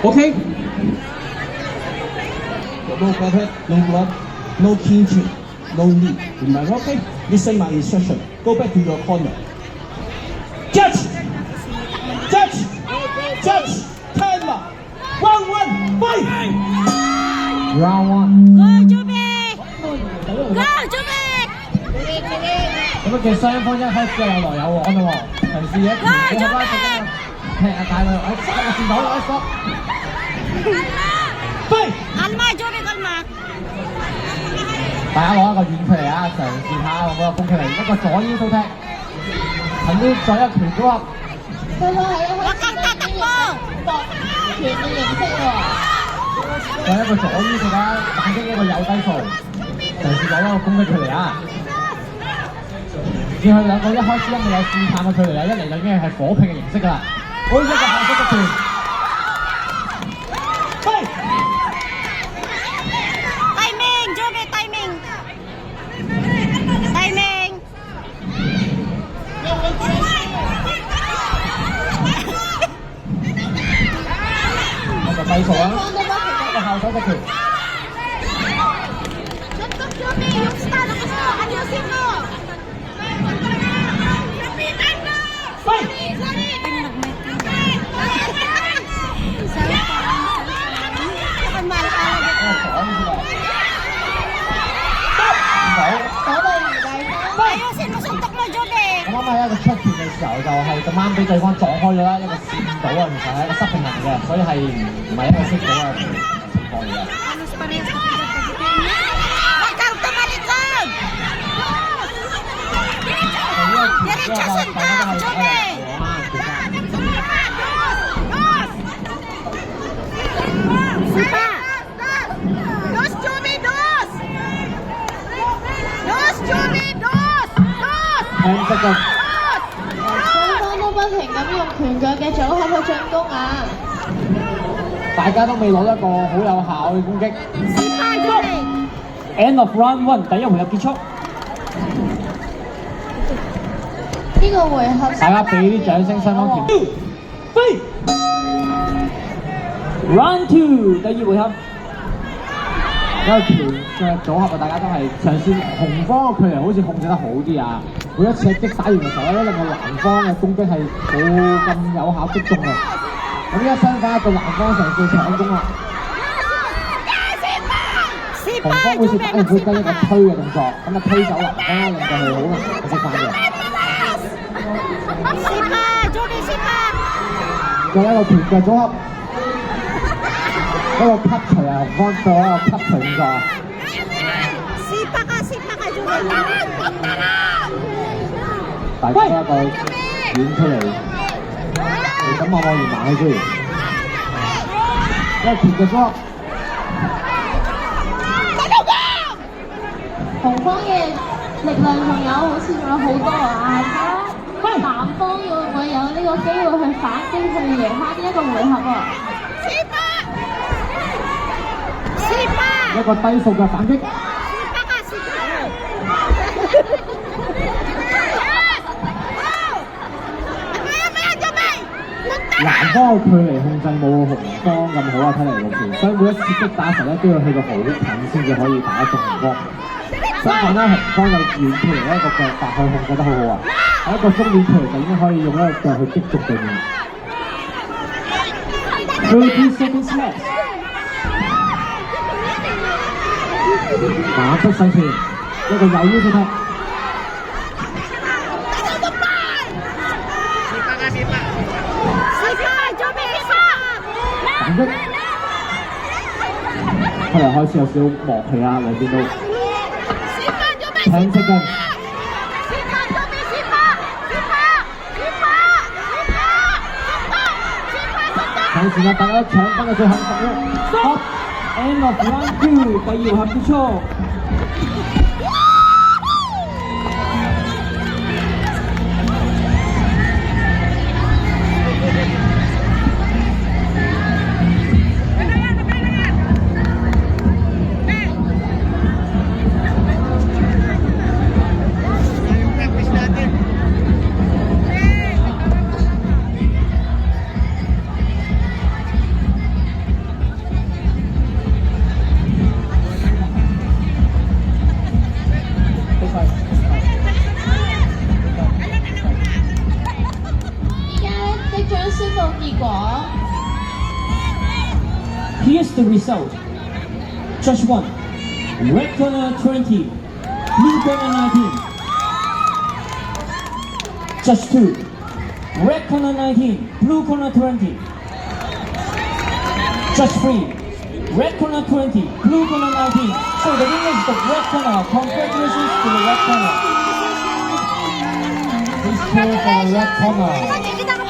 OK。No butter, no blood, no clinching, no knee. Remember, OK? Listen my instruction. Go back to your corner. Judge! Judge! Judge! Timer! 1-1, fight! Round 1。Go, Joby! Go, Joby! 咁啊，其實雙方一開始就有來有往咯喎，嘗試一條嘅啦，踢下大佢，塞個線頭，塞。Fight! Kalma, Joby, kalma. 大家攞一個軟距離啊，嘗試下嗰個攻距離，一個左腰掃踢，近啲再一拳組合。佢個係一個 Huwag kang tatakbo! 搏拳嘅形式喎。再一個左腰掃打，反擊一個右低掃，嘗試攞一個攻擊距離啊！見佢兩個一開始未有試探嘅距離啊，一嚟就已經係火拼嘅形式㗎啦。好，一個後側嘅拳。Timing, Joby, timing. Timing. 一個低掃啊，一個後手嘅拳。Suntok, Joby, yung style mo. Ayusin mo. Ayusin mo, suntok mo, Joby. 我啱喺一個出拳嘅時候，就係咁啱俾對方撞開咗啦，一個跣到啊，其實係一個失平衡嘅，所以係唔係一個識到嘅情況嚟嘅。Huwag kang tumalikod. Diretso, suntok, Joby. Sipa. Dos, Joby, dos. Dos, Joby, dos. Dos. 向側嘅雙方都不停咁用拳腳嘅組合去進攻啊！大家都未攞一個好有效嘅攻擊。Sipa, Joby. End of round 1，第一回合結束。呢個回合大家俾啲掌聲，雙方團。Fight! Round 2，第二回合。一個拳腳組合啊，大家都係嘗試紅方嘅距離好似控制得好啲啊！每一次喺擊打完嘅時候咧，令到藍方嘅攻擊係冇咁有效擊中嘅。咁依家相反，到藍方嘗試搶攻啦。紅方好似打完會跟一個推嘅動作，咁啊推走藍方，令到佢好難擊翻嘅。Sipa, Joby, sipa. 再一個拳腳組合，一個吸除啊，紅方做一個吸除動作啊。Sipa ka, Joby. 大家一個演出嚟，咁我完埋佢先。一個拳腳組合。紅方嘅力量仲有好似仲有好多啊！睇下藍方會唔會有呢個機會去反擊去贏翻呢一個回合啊！一個低數嘅反擊。藍方嘅距離控制冇紅方咁好啊，睇嚟目前，所以每一次擊打時咧都要去到好近先至可以打得中紅方。相反咧，紅方嘅遠距離咧個腳法去控制得好好啊，喺一個中遠距離就已經可以用一個腳去擊中對面。30 seconds left。馬出上前，一個右腰出踢。反擊，後來開始有少少磨皮啊，兩邊都。10 seconds。搶時間，大家搶翻嘅最後10秒。好 ，End of round 2，第二回合結束。the result. Judge 1. Red corner 20. Blue corner 19. Judge 2. Red corner 19. Blue corner 20. Judge 3. Red corner 20. Blue corner 19. So the winner is the red corner. Congratulations to the red corner. Please cheer for the red corner.